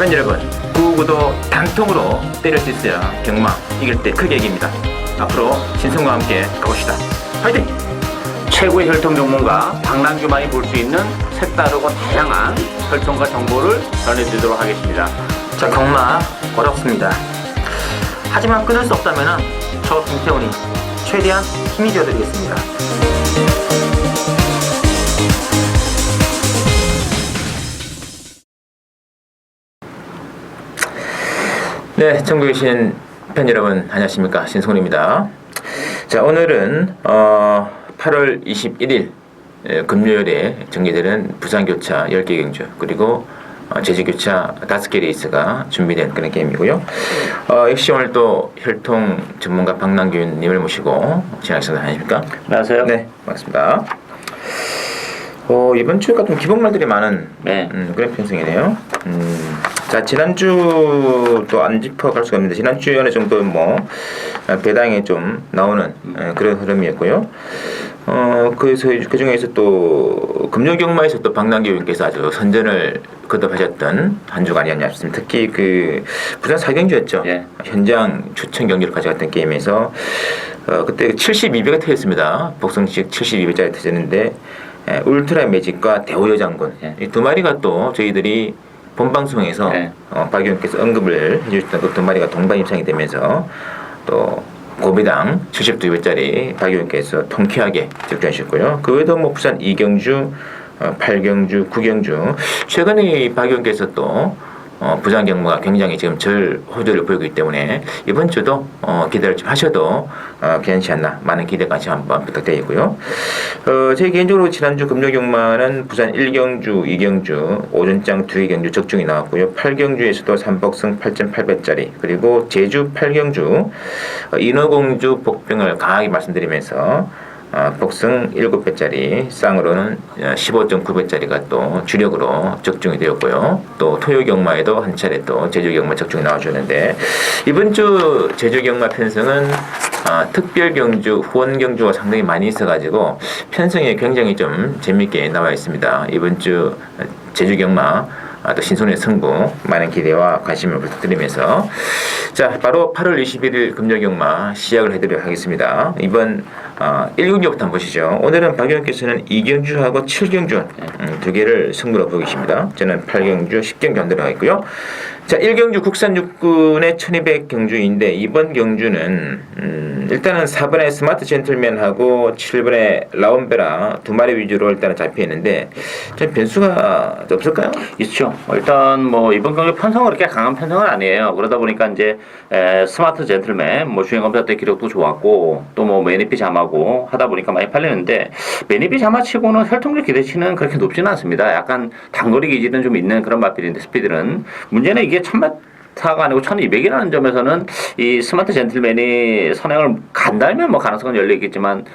팬 여러분, 999도 단통으로 때릴 수 있어야 경마 이길 때 크게 이깁니다. 앞으로 신성과 함께 가봅시다. 화이팅! 최고의 혈통 전문가 박남규만이 볼 수 있는 색다르고 다양한 혈통과 정보를 전해드리도록 하겠습니다. 자, 경마 어렵습니다. 하지만 끊을 수 없다면 저 김태훈이 최대한 힘이 되어드리겠습니다. 네, 전국에 계신 팬 여러분 안녕하십니까, 신성훈입니다. 자, 오늘은 8월 21일 금요일에 전개되는 부산교차 10개 경주 그리고 제주교차 5개 레이스가 준비된 그런 게임이고요. 역시 오늘 또 혈통 전문가 박남규님을 모시고 진행하겠습니다. 안녕하십니까? 안녕하세요. 네, 반갑습니다. 이번 주가 좀 기복말들이 많은 그런 편성이네요. 자, 지난주도 안 짚어갈 수가 없는데 지난주에 어느 정도 배당이 좀 나오는 그런 흐름이었고요. 그래서 그 중에서 또 금요경마에서 또 박남규님께서 아주 선전을 거듭하셨던 한 주가 아니었냐 싶습니다. 특히 그 부산 4경주였죠. 예. 현장 추천 경기를 가져갔던 게임에서 그때 72배가 터졌습니다. 복성식 72배짜리 터졌는데 울트라 매직과 대호여 장군 이 두 마리가 또 저희들이 본방송에서 박 의원께서 언급을 해주셨던 그 두 마리가 동반 입상이 되면서 또 고비당 72배짜리 박 의원께서 통쾌하게 적중하셨고요. 그 외에도 부산 2경주, 8경주, 9경주 최근에 박 의원께서 또 부산 경마가 굉장히 지금 호조를 보이고 있기 때문에 이번 주도 기대를 좀 하셔도 괜찮지 않나, 많은 기대 관심 한번 부탁드리고요. 제 개인적으로 지난주 금요 경마는 부산 1경주, 2경주, 오전장 2개 경주 적중이 나왔고요. 8경주에서도 3복승 8.8배짜리 그리고 제주 8경주 인어공주 복병을 강하게 말씀드리면서 복승 7배짜리 쌍으로는 15.9배짜리가 또 주력으로 적중이 되었고요. 또 토요경마에도 한 차례 또 제주경마 적중이 나와주는데 이번 주 제주경마 편성은 특별경주, 후원경주가 상당히 많이 있어가지고 편성이 굉장히 좀 재밌게 나와 있습니다. 이번 주 제주경마 또 신선의 승부 많은 기대와 관심을 부탁드리면서 자, 바로 8월 21일 금요경마 시작을 해드리도록 하겠습니다. 이번 1경주부터 한번 보시죠. 오늘은 박 의원께서는 2경주하고 7경주 두 개를 승부로 보고 계십니다. 저는 8경주, 10경주 안 들어가 있고요. 자, 1경주 국산 육군의 1200 경주인데 이번 경주는 일단은 4번의 스마트 젠틀맨하고 7번의 라온베라 두 마리 위주로 일단은 잡혀 있는데 좀 변수가 없을까요? 있죠. 일단 이번 경기 편성은 그렇게 강한 편성은 아니에요. 그러다 보니까 이제 스마트 젠틀맨 주행검사 때 기록도 좋았고 또 매니피 자마고 하다 보니까 많이 팔리는데 매니피 자마치고는 혈통적 기대치는 그렇게 높지는 않습니다. 약간 단거리 기질은 좀 있는 그런 마필인데 스피드는 문제는 이게 1000m가 아니고 1200이라는 점에서는 이 스마트 젠틀맨이 선행을 간다면 가능성은 열려 있겠지만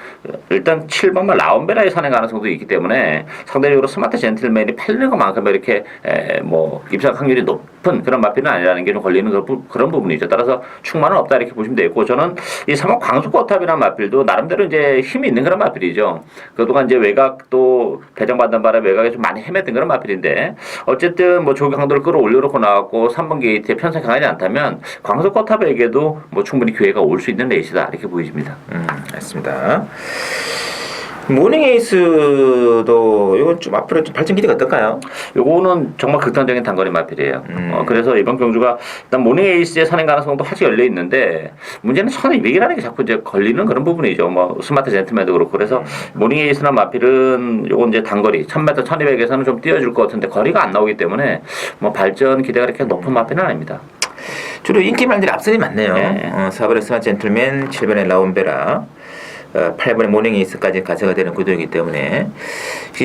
일단 7번 라온베라의 선행 가능성도 있기 때문에 상대적으로 스마트 젠틀맨이 팔리는 것만큼 이렇게 입상 확률이 높은 그런 마필은 아니라는 게 좀 걸리는 그런 부분이죠. 따라서 충만은 없다 이렇게 보시면 되겠고 저는 이 3번 광속거탑이라는 마필도 나름대로 이제 힘이 있는 그런 마필이죠. 그동안 이제 외곽도 배정받는 바람에 외곽에 좀 많이 헤맸던 그런 마필인데 어쨌든 조기 강도를 끌어올려놓고 나왔고 3번 게이트에 편성 강하지 않다면 광속거탑에게도 충분히 기회가 올 수 있는 레이스다 이렇게 보여집니다. 알겠습니다. 모닝에이스도 이건 좀 앞으로 좀 발전 기대가 어떨까요? 요거는 정말 극단적인 단거리 마필이에요. 그래서 이번 경주가 일단 모닝에이스의 선행 가능성도 아직 열려 있는데 문제는 1200이라는 게 자꾸 이제 걸리는 그런 부분이죠. 스마트 젠틀맨도 그렇고 그래서 모닝에이스나 마필은 요건 이제 단거리 1000m, 1200에서는 좀 뛰어줄 것 같은데 거리가 안 나오기 때문에 발전 기대가 그렇게 높은 마필은 아닙니다. 주로 인기만들이 앞선이 많네요. 4번의 스마트 젠틀맨, 7번의 라온베라, 8번의 모닝에이스까지 가져가 되는 구도이기 때문에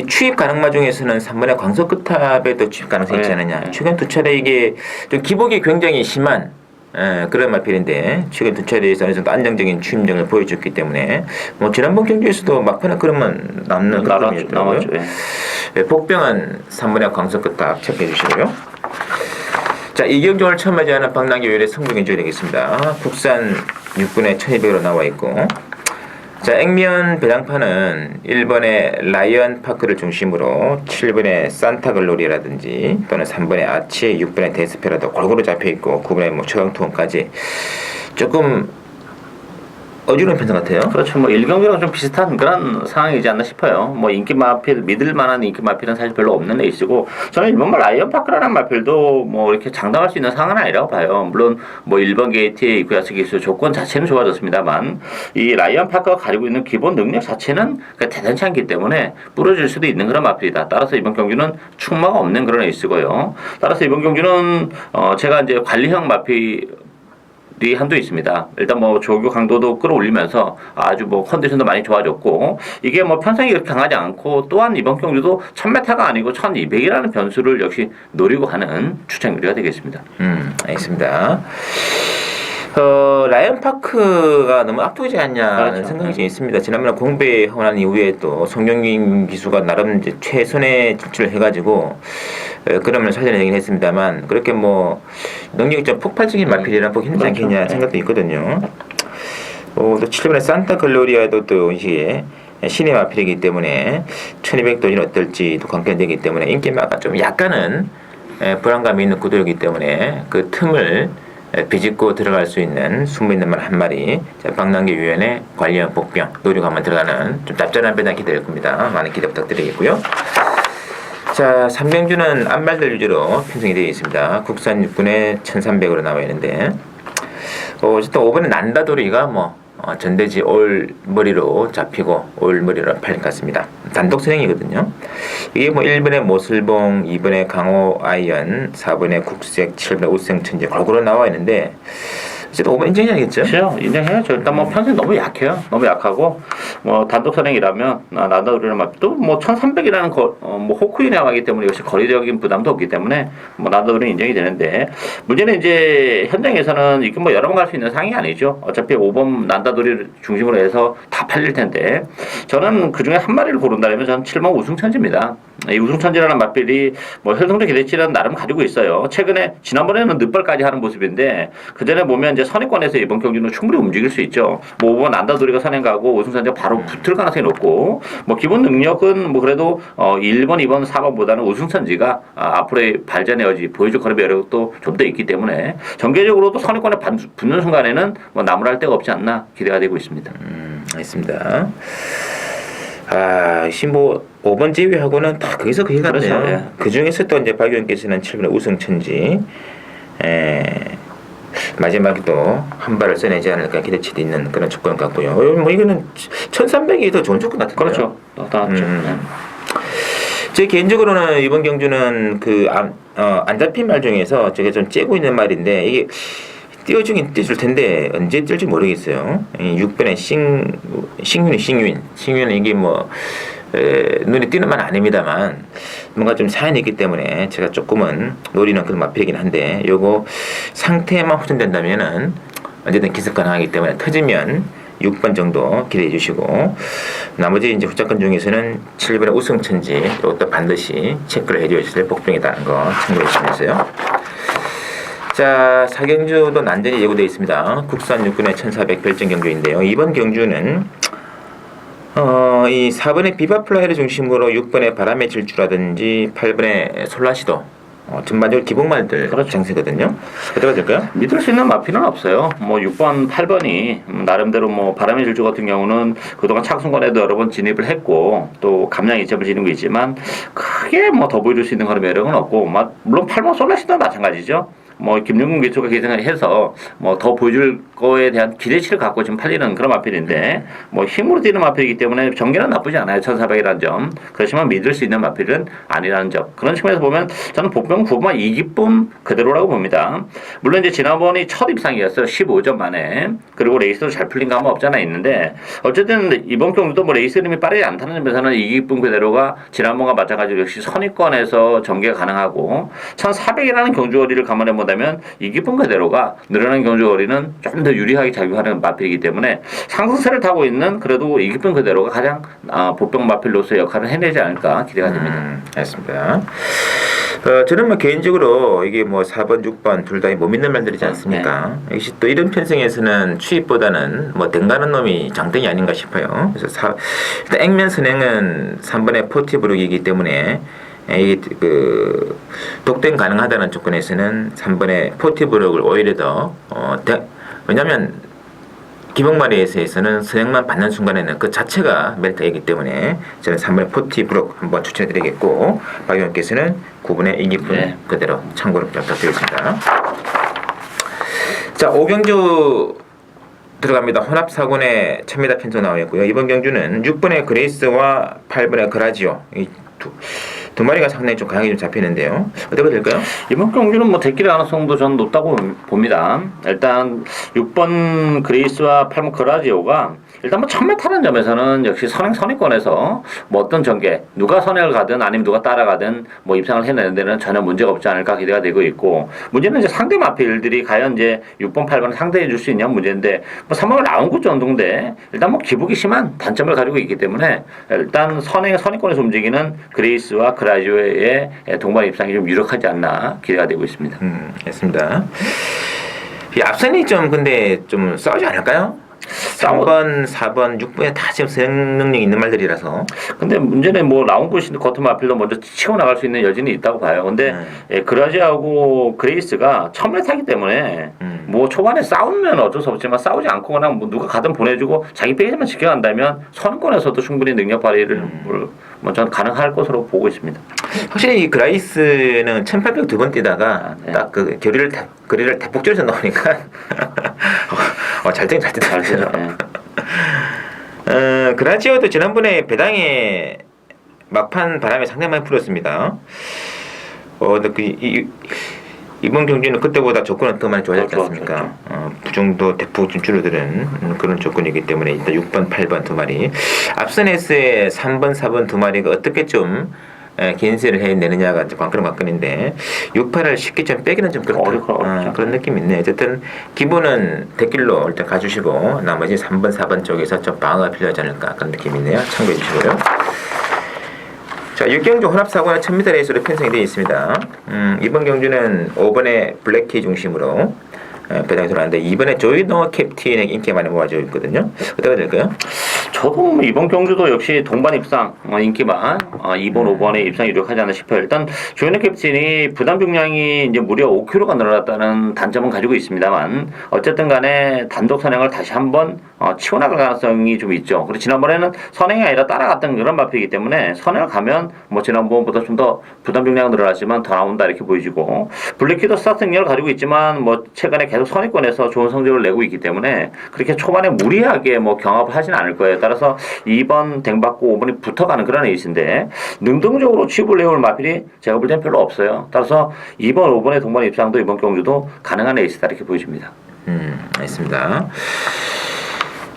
추입 가능마 중에서는 3번의 광석끝탑에도 추입 가능성이 있지 않느냐. 최근 두 차례 이게 좀 기복이 굉장히 심한 그런 마필인데 최근 두 차례에서 어느 정도 안정적인 추임력을 보여줬기 때문에 지난번 경기에서도 막판에 그러면 남는 그런 느낌이었더라고요. 복병은 3번의 광석끝탑 체크해 주시고요. 자, 이경주를 처음 맞이하는 박남규 의원의 승부 경주가 되겠습니다. 국산 육군의 1200으로 나와 있고 자, 액면 배당판은 1번의 라이언 파크를 중심으로 7번의 산타글로리라든지 또는 3번의 아치, 6번의 데스페라도 골고루 잡혀있고 9번의 뭐 최강투원까지 조금 어지러운 편성 같아요. 그렇죠. 뭐 1경기랑 좀 비슷한 그런 상황이지 않나 싶어요. 뭐 인기 마필, 믿을 만한 인기 마필은 사실 별로 없는 레이스고, 저는 이번 말 라이언 파크라는 마필도 뭐 이렇게 장담할 수 있는 상황은 아니라고 봐요. 물론 뭐 1번 게이트의 이쿠야스 기술 조건 자체는 좋아졌습니다만, 이 라이언 파크가 가지고 있는 기본 능력 자체는 대단치 않기 때문에 부러질 수도 있는 그런 마필이다. 따라서 이번 경기는 충마가 없는 그런 레이스고요. 따라서 이번 경기는 제가 이제 관리형 마필 이 한도 있습니다. 일단 뭐 조교 강도도 끌어올리면서 아주 뭐 컨디션도 많이 좋아졌고, 이게 뭐 편성이 그렇게 강하지 않고, 또한 이번 경주도 1000m가 아니고 1200이라는 변수를 역시 노리고 하는 추천거리가 되겠습니다. 알겠습니다. 라이언 파크가 너무 압도되지 않냐는 그렇죠. 생각이 좀 있습니다. 지난번에 공배하고 난 이후에 또 송영긴 기수가 나름 이제 최선의 질주를 해가지고 그러면 살려내긴 했습니다만, 그렇게 뭐 능력이 좀 폭발적인 마필이라 보기 힘들지 그렇죠. 않겠냐 생각도 있거든요. 또 7번의 산타 글로리아도 또 이게 신의 마필이기 때문에 1200도는 어떨지도 관건되기 때문에 인기마가 좀 약간은 불안감이 있는 구도이기 때문에 그 틈을 비집고 들어갈 수 있는 숨어있는 말 한 마리, 박남기 위원의 관리형 복병 노리고 한번 들어가는 좀 짭짤한 배당 기대될 겁니다. 많은 기대 부탁드리겠고요. 자, 3경주는 안말들 위주로 편성이 되어 있습니다. 국산 육군의 1300으로 나와 있는데, 어쨌든 5번에 난다도리가 뭐 전대지 올 머리로 잡히고 올 머리로 팔릴 것 같습니다. 단독 선행이거든요. 이게 뭐 1번의 모슬봉, 2번의 강호 아이언, 4번의 국색, 7번의 우생천재 골고루 나와 있는데, 어쨌든 5번 인정해야겠죠? 그렇죠. 인정해야죠. 일단 뭐 편성이 너무 약해요. 너무 약하고, 뭐 단독 선행이라면 나다우리는 맛도 뭐 1300이라는 뭐 호크이 나가기 때문에 역시 거리적인 부담도 없기 때문에 뭐 나다우리는 인정이 되는데, 문제는 이제 현장에서는 이게 뭐 여러 번 갈 수 있는 상황이 아니죠. 어차피 5번 난다도리를 중심으로 해서 다 팔릴 텐데, 저는 그 중에 한 마리를 고른다면 저는 7번 우승천지입니다. 이 우승천지라는 맛빌이 뭐 혈통적 기대치는 나름 가지고 있어요. 최근에 지난번에는 늦발까지 하는 모습인데, 그 전에 보면 이제 선행권에서 이번 경기는 충분히 움직일 수 있죠. 뭐 5번 난다도리가 선행 가고 우승천지가 바로 붙을 가능성이 높고, 뭐 기본 능력은 뭐 그래도 1번, 2번, 4번보다는 우승천지가 앞으로의 발전의 여지, 보여줄 거리 매력도 좀 더 있기 때문에 전개적으로도 선행권에 붙는 순간에는 뭐 나무랄 데가 없지 않나 기대가 되고 있습니다. 알겠습니다. 뭐 5번 제외하고는 다 거기서 거기 같네요. 그렇죠, 예. 그 중에서 또 이제 박용께서는 7번의 우승천지, 마지막에 또 한 발을 써내지 않을까 기대치도 있는 그런 조건 같고요. 뭐 이거는 1300이 더 좋은 조건 같은데요. 그렇죠. 다 맞죠. 제 개인적으로는 이번 경주는 안 잡힌 말 중에서 제가 좀 째고 있는 말인데, 이게 띄워주긴 띄워줄 텐데 언제 뜰지 모르겠어요. 6번의 싱윤은 이게 뭐 눈에 띄는 말은 아닙니다만 뭔가 좀 사연이 있기 때문에 제가 조금은 노리는 그런 마필이긴 한데, 요거 상태만 호전된다면은 언제든 기습 가능하기 때문에 터지면 6번 정도 기대해 주시고, 나머지 이제 후작권 중에서는 7번의 우승천지 이것도 반드시 체크를 해 주실 복병이다는 거 참고해 주시면서요. 자, 4경주도 난전이 예고되어 있습니다. 국산 육군의 1400 별정 경주인데요. 이번 경주는 이 4번의 비바플라이를 중심으로 6번의 바람의 질주라든지 8번의 솔라시도 전반적으로 기본말들 그렇죠. 장세거든요. 어떻게 될까요? 믿을 수 있는 마피는 없어요. 뭐 6번, 8번이 나름대로 뭐 바람의 질주 같은 경우는 그동안 착순권에도 여러 번 진입을 했고 또 감량 이점을 지는 게 있지만 크게 뭐 더 보여줄 수 있는 그런 매력은 없고, 물론 8번 솔라시도 마찬가지죠. 뭐 김용근 기초가 계산을 해서 뭐 더 보여줄 거에 대한 기대치를 갖고 지금 팔리는 그런 마필인데, 뭐 힘으로 뛰는 마필이기 때문에 전개는 나쁘지 않아요. 1400이라는 점. 그렇지만 믿을 수 있는 마필은 아니라는 점. 그런 측면에서 보면 저는 복병 9번 이기쁨 그대로라고 봅니다. 물론 이제 지난번이 첫 입상이었어요. 15점 만에. 그리고 레이스도 잘 풀린 감은 없잖아 있는데, 어쨌든 이번 경주도 뭐 레이스 이름이 빠르지 않다는 점에서는 이기쁨 그대로가 지난번과 마찬가지로 역시 선의권에서 전개가 가능하고, 1400이라는 경주거리를 감안해 본다면 이기쁨 그대로가 늘어난 경주거리는 좀 더 유리하게 작용하는 마필이기 때문에 상승세를 타고 있는 그래도 이기쁨 그대로가 가장 복병 마필로서의 역할을 해내지 않을까 기대가 됩니다. 알겠습니다. 저는 뭐 개인적으로 이게 뭐 4번, 6번 둘 다 못 믿는 말들이지 않습니까? 역시 또 이런 편성에서는 추입보다는 뭐 댕가는 놈이 장땡이 아닌가 싶어요. 그래서 일단 액면 선행은 3번의 포티브룩이기 때문에 이게 그 독점 가능하다는 조건에서는 3번의 포티브룩을 오히려 더 왜냐하면 기본마리에서는 선행만 받는 순간에는 그 자체가 메리트이기 때문에 저는 3번의 포티브룩 한번 추천해드리겠고 박 의원께서는 9번의 이기품 그대로 참고로 부탁드리겠습니다. 자, 5경주 들어갑니다. 혼합사군의 1000m 편성 나와 있고요. 이번 경주는 6번의 그레이스와 8번의 그라지오 이 두 마리가 상당히 좀 강하게 좀 잡히는데요. 어떻게 될까요? 이번 경주는 뭐 대길 가능성도 저는 높다고 봅니다. 일단 6번 그레이스와 8번 그라지오가 일단 뭐 1000m라는 점에서는 역시 선행 선행권에서 뭐 어떤 전개 누가 선행을 가든 아니면 누가 따라가든 뭐 입상을 해내는 데는 전혀 문제가 없지 않을까 기대가 되고 있고 문제는 이제 상대 마필들이 과연 이제 6번 8번을 상대해 줄 수 있냐 문제인데 뭐 3번은 라운드 정도인데 일단 뭐 기복이 심한 단점을 가지고 있기 때문에 일단 선행권에서 움직이는 그레이스와 그라지오의 동반 입상이 좀 유력하지 않나 기대가 되고 있습니다. 알겠습니다. 이 앞선이 좀 근데 좀 싸우지 않을까요? 3번, 4번, 6번에 다 지금 선행 능력이 있는 말들이라서. 근데 문제는 뭐 라운드 겉으로 마필로 먼저 치고 나갈 수 있는 여지는 있다고 봐요. 근데 그라지하고 그레이스가 1000m이기 때문에 뭐 초반에 싸우면 어쩔 수 없지만 싸우지 않고 그냥 뭐 누가 가든 보내주고 자기 페이스만 지켜간다면 선권에서도 충분히 능력 발휘를 뭐 저는 가능할 것으로 보고 있습니다. 확실히 이 그라이스는 1800 두 번 뛰다가 딱 그 거리를 대폭 줄여서 나오니까 잘 뛰죠. 그라지오도 지난번에 배당에 막판 바람에 상당히 많이 불었습니다. 근데 이번 경기는 그때보다 조건은 더 많이 좋아졌지 않습니까? 부정도 대폭 좀 줄어드는 그런 조건이기 때문에 일단 6번, 8번 두 마리. 앞선 S의 3번, 4번 두 마리가 어떻게 좀 개인세를 해내느냐가 관건인데 6, 8을 쉽게 좀 빼기는 좀 그렇다. 그런 느낌이 있네요. 어쨌든 기본은 대길로 일단 가주시고 나머지 3번, 4번 쪽에서 좀 방어가 필요하지 않을까 그런 느낌이 있네요. 참고해 주시고요. 자, 6경주 혼합사고는 1000m 레이스로 편성이 되어 있습니다. 이번 경주는 5번의 블랙키 중심으로 배당이 들어왔는데 이번에 조이노 캡틴에게 인기가 많이 모아지고 있거든요. 어떻게 될까요? 저도 이번 경주도 역시 동반 입상 인기만 2번, 5번에 입상 유력하지 않나 싶어요. 일단 조이노 캡틴이 부담 중량이 이제 무려 5kg가 늘어났다는 단점은 가지고 있습니다만 어쨌든 간에 단독 선행을 다시 한번 치고 나갈 가능성이 좀 있죠. 그리고 지난번에는 선행이 아니라 따라갔던 그런 마피이기 때문에 선행을 가면 뭐 지난번보다 좀 더 부담 중량은 늘어났지만 더 나온다 이렇게 보여지고 블랙키도 스타트 능력을 가지고 있지만 뭐 최근에 계속 선행권에서 좋은 성적을 내고 있기 때문에 그렇게 초반에 무리하게 뭐 경합을 하진 않을 거예요. 따라서 2번 댕받고 5번이 붙어가는 그런 에이스인데 능동적으로 취입을 내올 마필이 제가 볼 때는 별로 없어요. 따라서 2번, 5번의 동반 입상도 이번 경주도 가능한 에이스다 이렇게 보여집니다. 알겠습니다.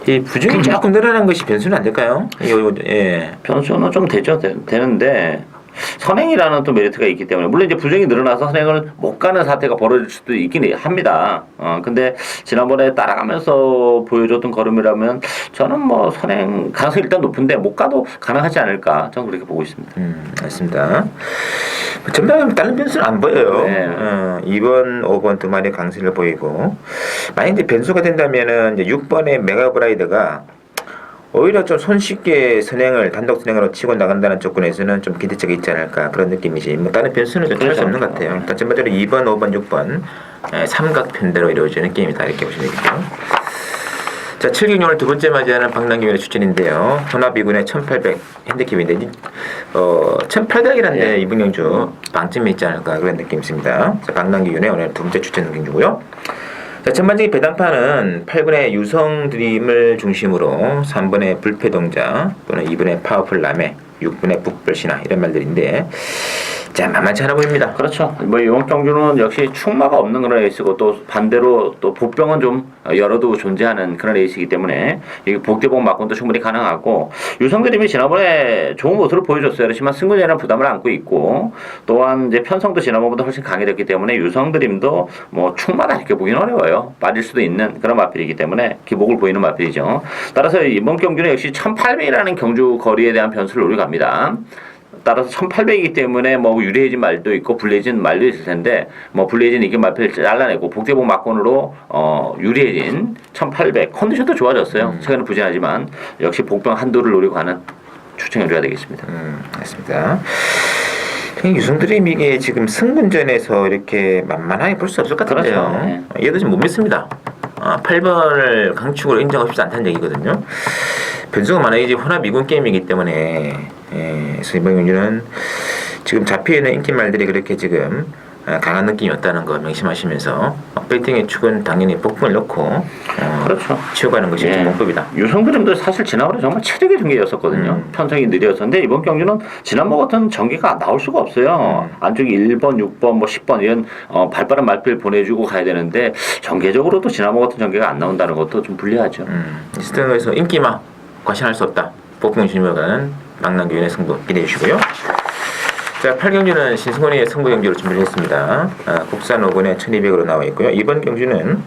이 부정이 조금 늘어난 것이 변수는 안 될까요? 변수는 좀 되는데 선행이라는 또 메리트가 있기 때문에 물론 이제 부정이 늘어나서 선행을 못 가는 사태가 벌어질 수도 있긴 합니다. 근데 지난번에 따라가면서 보여줬던 걸음이라면 저는 뭐 선행 가능성이 일단 높은데 못 가도 가능하지 않을까 저는 그렇게 보고 있습니다. 알겠습니다. 전반적으로 다른 변수는 안 보여요. 2번, 5번 두 마리 강세를 보이고 만약에 변수가 된다면은 이제 6번의 메가브라이드가 오히려 좀 손쉽게 단독 선행으로 치고 나간다는 조건에서는 좀 기대치가 있지 않을까 그런 느낌이지 뭐 다른 변수는 좀 찾을 수 없는 것 같아요. 일단 전반적으로 2번, 5번, 6번 삼각편대로 이루어지는 게임이다 이렇게 보시면 되겠죠. 자, 7경기 오늘 두 번째 맞이하는 박남기의 추천인데요. 혼합2군의 1800 핸디캡인데 1800이란데 이번 경주 방점이 있지 않을까 그런 느낌이 있습니다. 자, 박남기의 오늘 두 번째 추천 경주고요. 자, 전반적인 배당판은 8번의 유성 드림을 중심으로 3번의 불패 동자 또는 2번의 파워풀 남해 6번의 북벌신화 이런 말들인데 자, 만만치 않아 보입니다. 그렇죠. 뭐 이번 경주는 역시 충마가 없는 그런 레이스고 또 반대로 또 복병은 좀 열어두고 존재하는 그런 레이스이기 때문에 이 복대복 막권도 충분히 가능하고 유성드림이 지난번에 좋은 모습을 보여줬어요. 그렇지만 승부전이라는 부담을 안고 있고 또한 이제 편성도 지난번보다 훨씬 강해졌기 때문에 유성드림도 뭐 충마다 이렇게 보기는 어려워요. 빠질 수도 있는 그런 마필이기 때문에 기복을 보이는 마필이죠. 따라서 이번 경주는 역시 1800이라는 경주 거리에 대한 변수를 노려갑니다. 따라서 1800이기 때문에 뭐 유리해진 말도 있고 불리해진 말도 있을 텐데 뭐 불리해진 이긴 말표를 잘라내고 복대복 막건으로 유리해진 1800 컨디션도 좋아졌어요. 최근에 부진하지만 역시 복병 한도를 노리고 가는 추천해줘야 되겠습니다. 맞습니다. 유승드림 이게 지금 승분전에서 이렇게 만만하게 볼 수 없을 것 같은데요. 그렇죠. 네. 얘도 지금 못 믿습니다. 8번을 강축으로 인정하고 싶지 않다는 얘기거든요. 변수가 많아요. 이제 혼합 미군 게임이기 때문에 그래서 이번 경기는 지금 잡혀있는 인기말들이 그렇게 지금 강한 느낌이었다는 거 명심하시면서 배팅의 축은 당연히 폭풍을 넣고 그렇죠. 치워가는 것이 기본법이다. 유성그림도 사실 지난번에 정말 체력의 전개였었거든요. 편성이 느렸었는데 이번 경기는 지난번 같은 전개가 나올 수가 없어요. 안쪽에 1번, 6번, 뭐 10번 이런 발빠른 말필 보내주고 가야 되는데 전개적으로도 지난번 같은 전개가 안 나온다는 것도 좀 불리하죠. 스탠드에서 인기마 과신할 수 없다. 폭풍 진입가는 망랑교인의 승부 기대해 주시고요. 자, 8경주는 신승원이의 승부 경주로 준비를 했습니다. 국산 5번에 1200으로 나와 있고요. 이번 경주는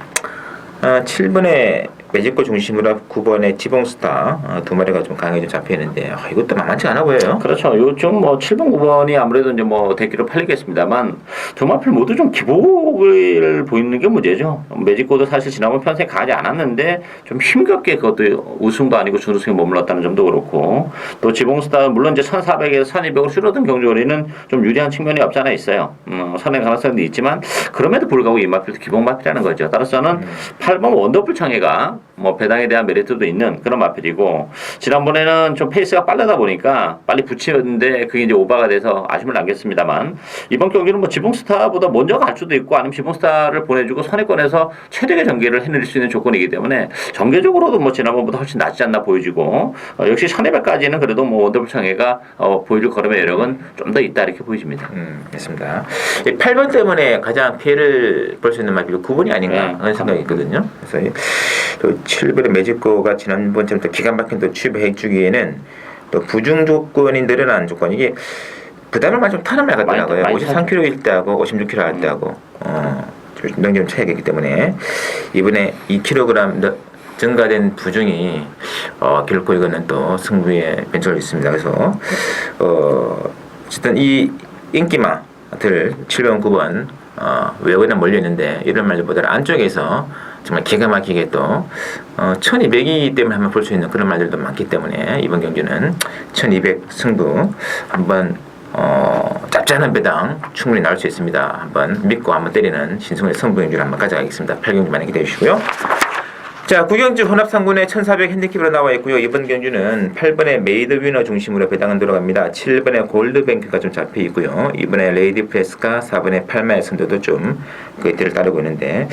7번에 매직고 중심으로 9번에 지봉스타 두 마리가 좀 강하게 좀 잡혀 있는데 이것도 만만치 않아 보여요. 그렇죠. 요즘 뭐 7번, 9번이 아무래도 이제 뭐 대기로 팔리겠습니다만 두 마필 모두 좀 기복을 보이는 게 문제죠. 매직고도 사실 지난번 편성에 강하지 않았는데 좀 힘겹게 그것도 우승도 아니고 준우승에 머물렀다는 점도 그렇고 또 지봉스타 물론 이제 1400에서 1200으로 줄어든 경주거리는 좀 유리한 측면이 없지 않아 있어요. 선의 가능성도 있지만 그럼에도 불구하고 이 마필도 기복 마필이라는 거죠. 따라서 저는 8번 원더풀 창회가 뭐 배당에 대한 메리트도 있는 그런 마필이고 지난번에는 좀 페이스가 빠르다 보니까 빨리 붙이는데 그게 이제 오버가 돼서 아쉬움을 남겼습니다만 이번 경기는 뭐 지붕스타보다 먼저 갈 수도 있고 아니면 지붕스타를 보내주고 선회권에서 최대의 전개를 해낼 수 있는 조건이기 때문에 전개적으로도 뭐 지난번보다 훨씬 낫지 않나 보여지고 역시 1200까지는 그래도 뭐 원더풀 창회가 보여줄 걸음의 여력은 좀 더 있다 이렇게 보여집니다. 맞습니다. 8번 때문에 가장 피해를 볼 수 있는 마필이 9번이 아닌가 하는 생각이 있거든요. 그래서 또 7번의 매직고가 지난번처럼 또 기가 막힌 또 취입해 주기에는 또 부중 조건이 늘어난 조건 이게 부담을 많이 좀 타는 말 같더라고요. 53kg일 때 하고 56kg 할 때 하고 능점 차이가 있기 때문에 이번에 2kg 증가된 부중이 결코 이거는 또 승부에 변수가 있습니다. 그래서 어쨌든 이 인기마들 7번, 9번 외곽에는 몰려 있는데 이런 말들보다 안쪽에서 정말 기가 막히게 또 1200이기 때문에 한번 볼 수 있는 그런 말들도 많기 때문에 이번 경기는 1200 승부 한번 짭짤한 배당 충분히 나올 수 있습니다. 한번 믿고 한번 때리는 신승훈의 승부 경기를 한번 가져가겠습니다. 8경기 많이 기대해 주시고요. 자, 9경주 혼합상군에 1400 핸디캡으로 나와 있고요. 이번 경주는 8번의 메이드 위너 중심으로 배당은 들어갑니다. 7번의 골드뱅크가 좀 잡혀 있고요. 이번에 레이디 프레스가 4번의 팔마의 선두도 좀 그 뒤를 따르고 있는데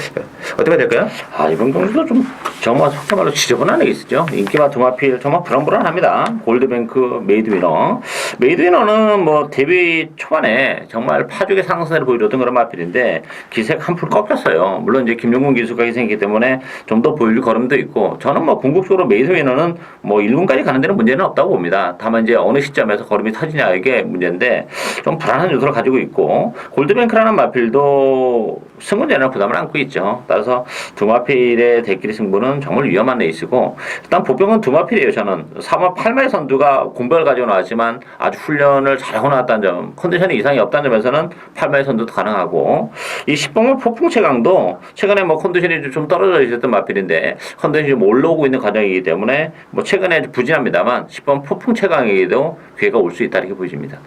어떻게 될까요? 이번 경주도 좀 정말 속된 말로 지저분한 얘기 있죠. 인기마 두 마필 정말 불안불안합니다. 골드뱅크, 메이드 위너. 메이드 위너는 뭐 데뷔 초반에 정말 파죽의 상승세를 보여줬던 그런 마필인데 기세가 한풀 꺾였어요. 물론 이제 김용군 기수가 희생이기 때문에 좀 더 보여줄 걸음도 있고 저는 뭐 궁극적으로 메이드 위너는 뭐 1군까지 가는 데는 문제는 없다고 봅니다. 다만 이제 어느 시점에서 걸음이 터지냐 이게 문제인데 좀 불안한 요소를 가지고 있고 골드뱅크라는 마필도 승부전에는 부담을 안고 있죠. 따라서 두 마필의 대끼리 승부는 정말 위험한 레이스고 일단 보병은 두 마필이에요. 저는 3화 8마의 선두가 공백을 가지고 나왔지만 아주 훈련을 잘하고 나왔다는 점 컨디션이 이상이 없다는 점에서는 8마의 선두도 가능하고 이 10번은 폭풍 최강도 최근에 뭐 컨디션이 좀 떨어져 있었던 마필인데 컨디션이 좀 올라오고 있는 과정이기 때문에 뭐 최근에 부진합니다만 10번 폭풍 최강에게도 기회가 올 수 있다 이렇게 보여집니다.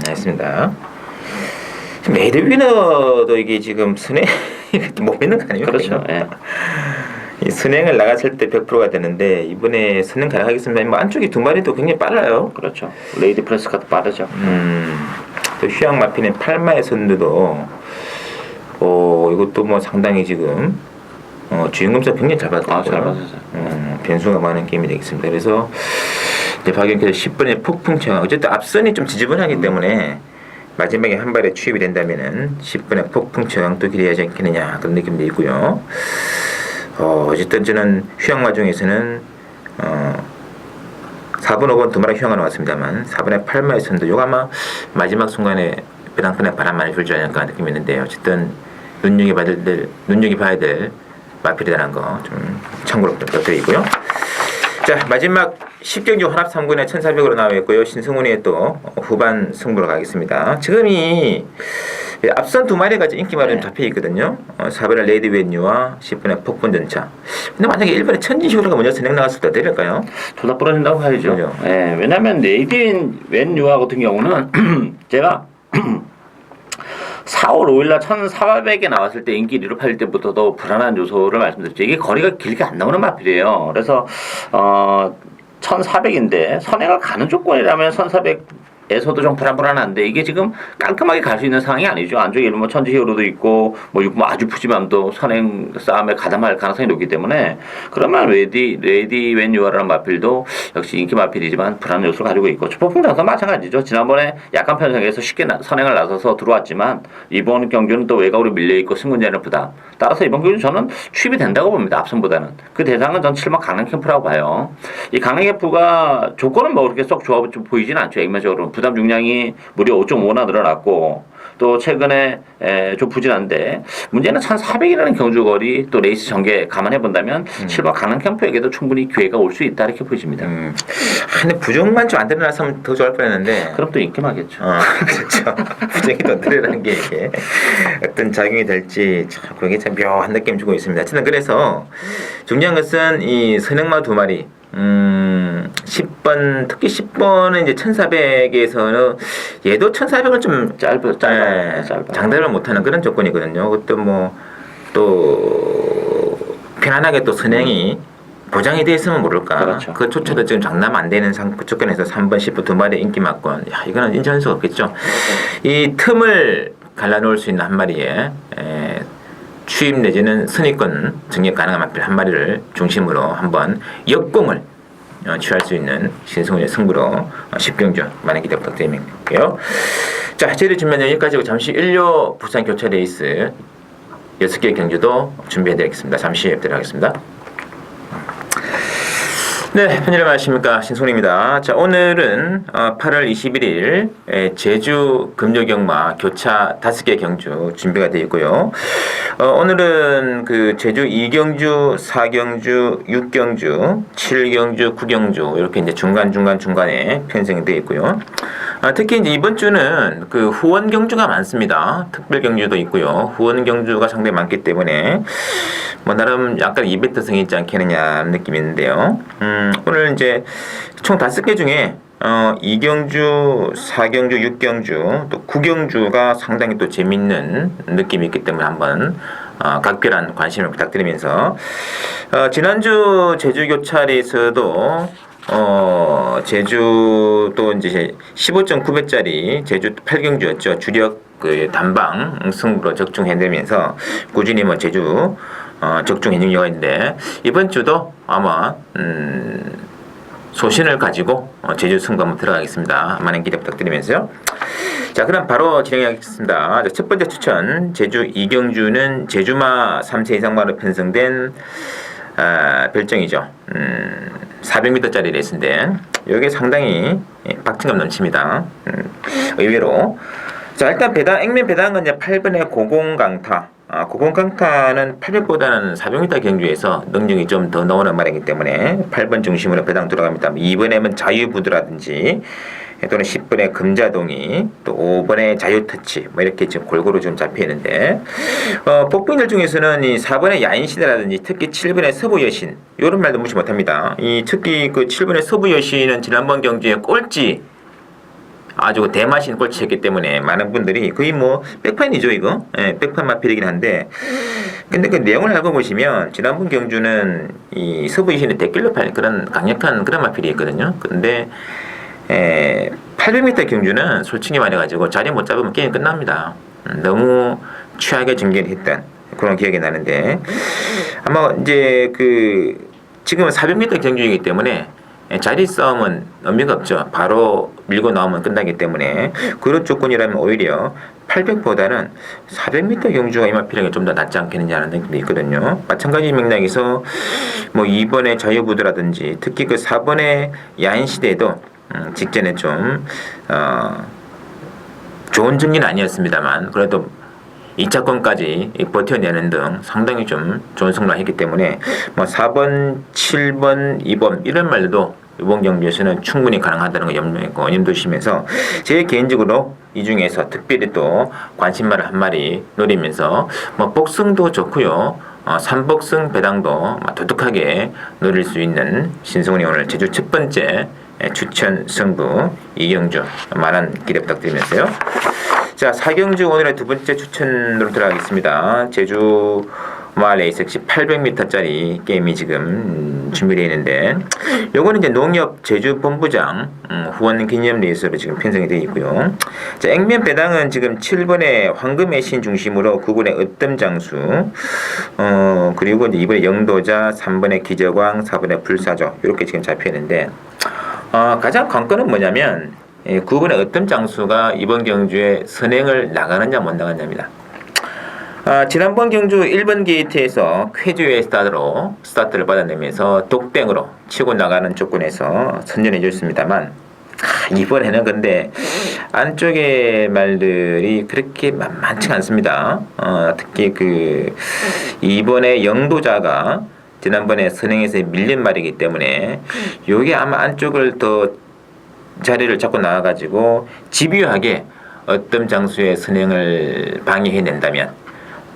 알겠습니다. 메이드 위너도 이게 지금 선행 못 믿는 거 아니에요? 그렇죠. 예. 이 선행을 나갔을 때 100%가 되는데 이번에 선행 가능하겠습니다. 뭐 안쪽에 두 마리도 굉장히 빨라요. 그렇죠. 레이디 프레스가 빠르죠. 또 휴양 마피는 8마의 선두도 이것도 뭐 상당히 지금 주인공사 굉장히 잘 받았고요. 잘 받았어요. 변수가 많은 게임이 되겠습니다. 그래서 이제 박영태도 10번의 폭풍 체험 어쨌든 앞선이 좀 지지분하기 때문에 마지막에 한 발에 취입이 된다면은 10분의 폭풍 저항도 기대하지 않겠느냐 그런 느낌도 있고요. 어쨌든 저는 휴양 와중에서는 4번, 5번 두 마리 휴양을 나왔습니다만 4번의 8마의 선도 요거 아마 마지막 순간에 배당권에 바람 많이 불지 않을까 느낌이 있는데 어쨌든 눈여겨봐야 될 마필이라는 거 좀 참고로 좀 부탁드리고요. 자, 마지막 10경주 환합 3군에 1,400으로 나와 있고요. 신승훈이 또 후반 승부로 가겠습니다. 지금 이 앞선 두 마리가 인기마로 좀 잡혀 있거든요. 4번에 레이디 웬유와 10번에 폭군전차. 근데 만약에 1번에 천지시우로가 먼저 선행 나갔을 때 어떨까요? 둘 다 부러진다고 봐야죠. 그렇죠. 예, 왜냐하면 레이디 웬유아 같은 경우는 제가 4월 5일날 1,400에 나왔을 때 인기 1위로 팔릴 때부터도 불안한 요소를 말씀드렸죠. 이게 거리가 길게 안 나오는 마필이에요. 그래서 1,400인데 선행을 가는 조건이라면 1,400에서도 좀 불안한데 이게 지금 깔끔하게 갈 수 있는 상황이 아니죠. 안쪽에 뭐 천지히어로도 있고 뭐 육모 아주 푸짐함도 선행 싸움에 가담할 가능성이 높기 때문에 그러면 레이디 웬 유아라는 마필도 역시 인기 마필이지만 불안한 요소를 가지고 있고 폭풍전선 마찬가지죠. 지난번에 약간 편성해서 쉽게 선행을 나서서 들어왔지만 이번 경기는 또 외곽으로 밀려있고 승군자는 부담. 따라서 이번 경기는 저는 취입이 된다고 봅니다. 앞선보다는. 그 대상은 전 7번 강릉 캠프라고 봐요. 이 강릉 캠프가 조건은 뭐 그렇게 썩 좋아 보이지는 않죠. 액면적으로. 부담 중량이 무려 5.5나 늘어났고 또 최근에 좀 부진한데 문제는 1,400이라는 경주거리 또 레이스 전개 감안해 본다면 7번 강릉 캠프에게도 충분히 기회가 올 수 있다 이렇게 보여집니다. 근데 부정만 좀 안 드러났으면 더 좋을 뻔했는데. 그럼 또 인기마겠죠. 그렇죠. 부정이 더 드러나는 게 이게 어떤 작용이 될지 참 그게 참 묘한 느낌 주고 있습니다. 어쨌든 그래서 중요한 것은 이 선행마 두 마리. 10번 특히 10번은 이제 1,400에서는 얘도 1,400을 좀 짧아요. 장담을 못하는 그런 조건이거든요. 그것도 뭐 또 편안하게 또 선행이 보장이 돼 있으면 모를까. 그렇죠. 그조차도 지금 장담 안 되는 조건에서 3번, 10번 두 마리 인기 맞건, 야 이거는 인정할 수가 없겠죠. 이 틈을 갈라놓을 수 있는 한 마리에 취입 내지는 선입권 증액 가능한 마필 한 마리를 중심으로 한번 역공을 취할 수 있는 신승훈의 승부로 10경주 많은 기대 부탁드리고요. 자, 저희들 준비는 여기까지고 잠시 1료 부산 교차 레이스 6개 경주도 준비해드리겠습니다. 잠시 뵙도록 하겠습니다. 네, 편의점 안녕하십니까, 신승훈입니다. 자, 오늘은 8월 21일 제주 금요경마 교차 5개 경주 준비가 되어 있고요. 오늘은 그 제주 2경주, 4경주, 6경주, 7경주, 9경주 이렇게 이제 중간에 편성이 되어 있고요. 특히 이제 이번 주는 그 후원 경주가 많습니다. 특별 경주도 있고요. 후원 경주가 상당히 많기 때문에 뭐 나름 약간 이벤트성이 있지 않겠느냐 느낌이 있는데요. 오늘 이제 총 5개 중에 2경주, 4경주, 6경주, 또 9경주가 상당히 또 재밌는 느낌이 있기 때문에 한번 각별한 관심을 부탁드리면서 지난주 제주교차에서도 제주도 이제 15.9배짜리 제주 8경주였죠. 주력 그 단방 승부로 적중해내면서 꾸준히 뭐 제주 적중 행정료가 있는데 이번 주도 아마 소신을 가지고 제주 승부 한번 들어가겠습니다. 많은 기대 부탁드리면서요. 자, 그럼 바로 진행하겠습니다. 첫 번째 추천 제주 2경주는 제주마 3세 이상마로 편성된 별정이죠. 400m짜리 레이스인데 여기 상당히 박진감 넘칩니다. 의외로. 자, 일단 액면 배당은 이제 8번의 고공강타. 고공강타는 800보다는 400m 경주에서 능력이 좀 더 나오는 말이기 때문에 8번 중심으로 배당 들어갑니다. 2번에는 자유부드라든지 또는 10번의 금자동이 또 5번의 자유터치 뭐 이렇게 지금 골고루 좀 잡혀 있는데 복빙들 중에서는 이 4번의 야인시대라든지 특히 7번의 서부여신 이런 말도 무시 못합니다. 이 특히 그 7번의 서부여신은 지난번 경주에 꼴찌 아주 대마신 꼴찌였기 때문에 많은 분들이 거의 뭐 백판이죠 이거. 백판 마필이긴 한데 근데 그 내용을 알고 보시면 지난번 경주는 이 서부여신의 대길로 팔 그런 강력한 그런 마필이었거든요. 근데 800m 경주는 솔직히 말해가지고 자리 못 잡으면 게임 끝납니다. 너무 취하게 전개를 했던 그런 기억이 나는데 아마 이제 그 지금은 400m 경주이기 때문에 자리 싸움은 의미가 없죠. 바로 밀고 나오면 끝나기 때문에 그런 조건이라면 오히려 800보다는 400m 경주가 이마필하게 좀 더 낫지 않겠느냐는 느낌도 있거든요. 마찬가지 맥락에서 뭐 2번의 자유부드라든지 특히 그 4번의 야인시대도 직전에 좀 좋은 승리는 아니었습니다만 그래도 2차권까지 버텨내는 등 상당히 좀 좋은 승리를 했기 때문에 뭐 4번, 7번, 2번 이런 말도 이번 경주에서는 충분히 가능하다는 거 염두시면서 제 개인적으로 이 중에서 특별히 또 관심마를 한 마리 노리면서 뭐 복승도 좋고요. 3복승 배당도 도둑하게 노릴 수 있는 신승훈이 오늘 제주 첫 번째 추천 승부 이경주 많은 기대 부탁드리면서요. 자, 4경주 오늘의 두 번째 추천으로 들어가겠습니다. 제주 마을 레이스시 800m짜리 게임이 지금 준비되어 있는데 요거는 이제 농협 제주본부장 후원 기념 레이스로 지금 편성이 되어 있고요. 자, 액면 배당은 지금 7번의 황금의 신 중심으로 9번의 으뜸장수 그리고 이제 2번의 영도자, 3번의 기저광, 4번의 불사조 이렇게 지금 잡혀 있는데 가장 관건은 뭐냐면 9번의 으뜸장수가 이번 경주에 선행을 나가느냐 못 나가느냐입니다. 지난번 경주 1번 게이트에서 쾌주의 스타트를 받아내면서 독땡으로 치고 나가는 조건에서 선전해 줬습니다만 이번에는 근데 안쪽의 말들이 그렇게 만만치가 않습니다. 특히 이번에 영도자가 지난번에 선행에서 밀린 말이기 때문에 요게 아마 안쪽을 더 자리를 잡고 나와가지고 집요하게 어떤 장수의 선행을 방해해낸다면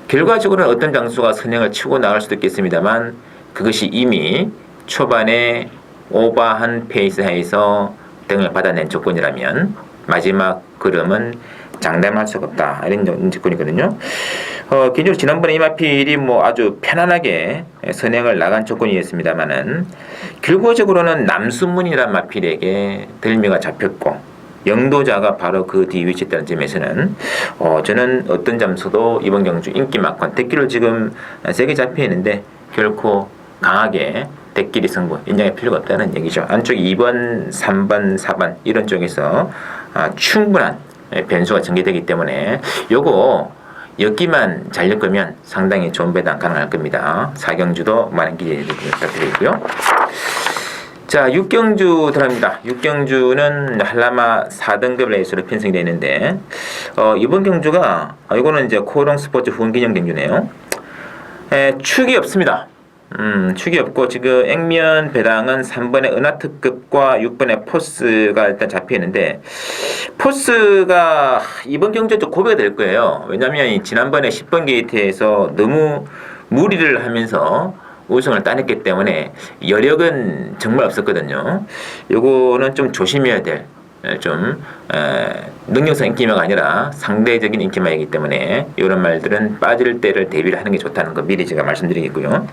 결과적으로는 어떤 장수가 선행을 치고 나갈 수도 있겠습니다만 그것이 이미 초반에 오버한 페이스 하에서 등을 받아낸 조건이라면 마지막 걸음은 장담할 수가 없다 이런 조건이거든요. 개인적으로 지난번에 이마필이 뭐 아주 편안하게 선행을 나간 조건이었습니다만은 결과적으로는 남순문이란 마필에게 들미가 잡혔고 영도자가 바로 그 뒤 위치했다는 점에서는 저는 어떤 잠수도 이번 경주 인기 막권 대끼를 지금 세게 잡혀 있는데 결코 강하게 대끼리 승부 인정할 필요가 없다는 얘기죠. 안쪽 2번, 3번, 4번 이런 쪽에서 충분한 변수가 전개되기 때문에 요거 엮기만 잘 엮으면 상당히 좋은 배당 가능할 겁니다. 4경주도 많은 기대 부탁드리고요. 자, 6경주 들어갑니다. 6경주는 한라마 4등급 레이스로 편성이 되어 있는데 이번 경주가 이거는 이제 코롱 스포츠 후원 기념 경주네요. 축이 없습니다. 축이 없고 지금 액면 배당은 3번의 은하특급과 6번의 포스가 일단 잡혀 있는데 포스가 이번 경주에 좀 고배가 될 거예요. 왜냐하면 지난번에 10번 게이트에서 너무 무리를 하면서 우승을 따냈기 때문에 여력은 정말 없었거든요. 요거는 좀 조심해야 될 능력성 인기마가 아니라 상대적인 인기마이기 때문에 이런 말들은 빠질 때를 대비를 하는 게 좋다는 거 미리 제가 말씀드리겠고요.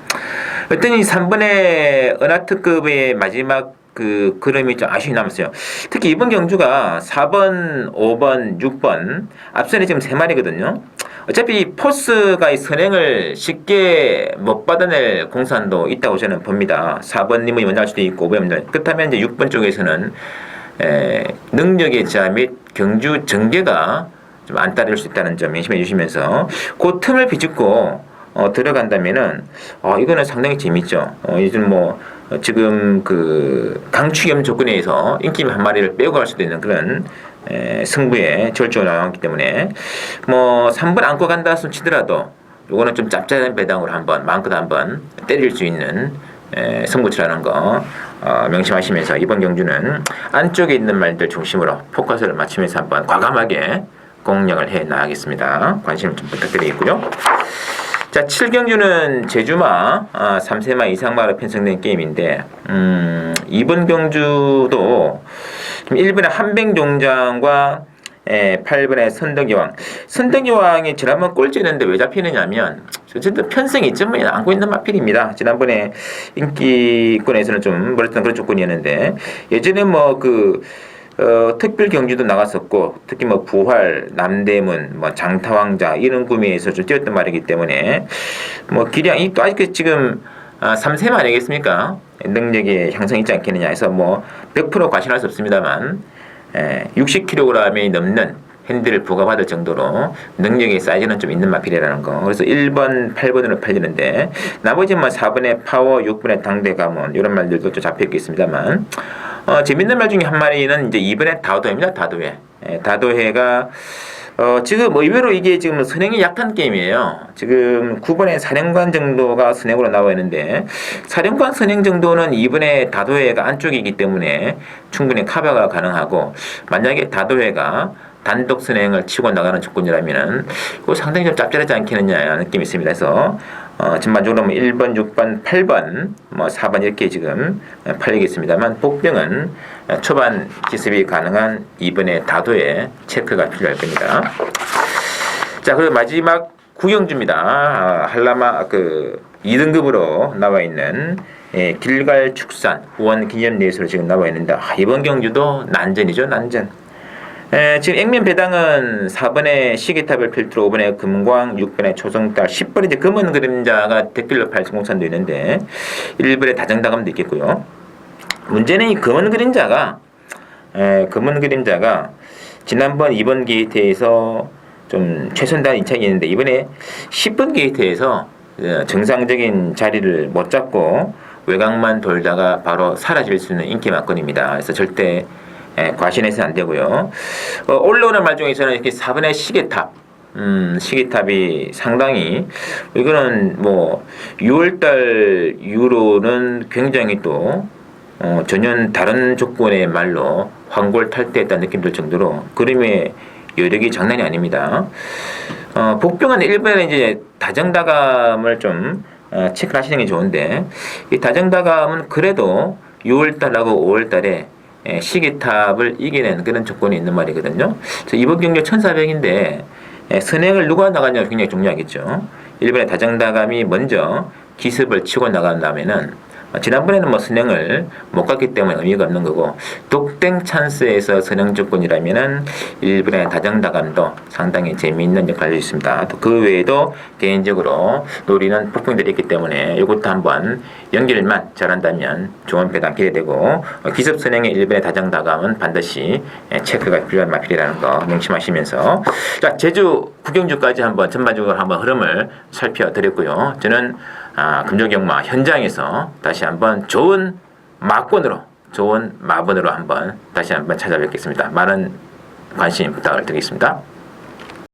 어떤 이 3번의 은하특급의 마지막 그림이 좀 아쉬움이 남았어요. 특히 이번 경주가 4번, 5번, 6번 앞선에 지금 3마리거든요. 어차피 포스가 이 선행을 쉽게 못 받아낼 공산도 있다고 저는 봅니다. 4번님이 먼저 할 수도 있고 5번 먼저. 그렇다면 이제 6번 쪽에서는 능력의 자 및 경주 전개가 좀 안 따를 수 있다는 점 명심해 주시면서 그 틈을 비집고 들어간다면은 이거는 상당히 재밌죠. 요즘 뭐 지금 강추겸 조건에 의해서 인기 한 마리를 빼고 갈 수도 있는 그런 승부에 절조가 나왔기 때문에 뭐 3번 안고 간다 했으면 치더라도 요거는 좀 짭짤한 배당으로 마음껏 한번 때릴 수 있는 승부치라는 거 명심하시면서 이번 경주는 안쪽에 있는 말들 중심으로 포커스를 맞추면서 한번 과감하게 공략을 해 나가겠습니다. 관심 좀 부탁드리겠고요. 자, 7경주는 제주마 3세마 이상마로 편성된 게임인데 이번 경주도 1번의 한백용장과 8번의 선덕여왕이 지난번 꼴찌였는데 왜 잡히느냐면 어쨌든 편성이 이점을 안고 있는 마필입니다. 지난번에 인기권에서는 좀 멀었던 그런 조건이었는데 예전에 뭐 특별 경주도 나갔었고 특히 뭐 부활, 남대문, 뭐 장타왕자 이런 구미에서 좀 뛰었던 말이기 때문에 뭐 기량이 또 아직 지금 3세마 아니겠습니까? 능력이 향상이 있지 않겠느냐 해서 뭐 100% 과신할 수 없습니다만 60kg이 넘는 핸들을 부과받을 정도로 능력의 사이즈는 좀 있는 마필이라는 거. 그래서 1번, 8번으로 팔리는데 나머지 뭐 4번의 파워, 6번의 당대가문 이런 말들도 좀 잡혀 있겠습니다만 재밌는 말 중에 한 마리는 이제 2번의 다도해입니다. 다도해. 다도해가 지금 뭐 의외로 이게 지금 선행이 약한 게임이에요. 지금 9번에 사령관 정도가 선행으로 나와 있는데 사령관 선행 정도는 2번에 다도해가 안쪽이기 때문에 충분히 커버가 가능하고 만약에 다도해가 단독 선행을 치고 나가는 조건이라면은 이거 상당히 좀 짭짤하지 않겠느냐 느낌이 있습니다. 그래서 전반적으로 뭐 1번, 6번, 8번, 뭐 4번 이렇게 지금 팔리겠습니다만 복병은 초반 기습이 가능한 2번의 다도에 체크가 필요할 겁니다. 자, 그리고 마지막 구경주입니다. 한라마 2등급으로 나와 있는 길갈 축산 후원 기념 레이스로 지금 나와 있는데 이번 경주도 난전이죠, 난전. 지금 액면 배당은 4번에 시계탑을 필두로 5번에 금광, 6번에 초성달, 10번에 이제 검은 그림자가 댓글로 발송공산도 있는데 1번에 다정다감도 있겠고요. 문제는 이 검은 그림자가 지난번 2번 게이트에서 좀 최선단 인착이 있는데 이번에 10번 게이트에서 정상적인 자리를 못 잡고 외곽만 돌다가 바로 사라질 수 있는 인기 막건입니다. 그래서 절대 과신해서는 안 되고요. 올라오는 말 중에서는 이렇게 4번의 시계탑이 상당히 이거는 뭐 6월달 이후로는 굉장히 또 전혀 다른 조건의 말로 황골탈퇴했다는 느낌 들 정도로 그림의 여력이 장난이 아닙니다. 복병은 일본에 이제 다정다감을 좀 체크를 하시는 게 좋은데 이 다정다감은 그래도 6월달하고 5월달에 시계탑을 이겨낸 그런 조건이 있는 말이거든요. 이번 경기 1400인데 선행을 누가 나가냐가 굉장히 중요하겠죠. 일본의 다정다감이 먼저 기습을 치고 나간다면은 지난번에는 뭐 선행을 못 갔기 때문에 의미가 없는 거고 독땡 찬스에서 선행 조건이라면은 일본의 다정다감도 상당히 재미있는 역할을 할수 있습니다. 또 그 외에도 개인적으로 노리는 폭풍들이 있기 때문에 이것도 한번 연결만 잘한다면 좋은 배당 기대되고 기습 선행의 일본의 다정다감은 반드시 체크가 필요한 마필이라는 거 명심하시면서 자 제주 구경주까지 한번 전반적으로 한번 흐름을 살펴드렸고요. 저는 금조경마 현장에서 다시 한번 좋은 마번으로 한번 다시 한번 찾아뵙겠습니다. 많은 관심 부탁을 드리겠습니다.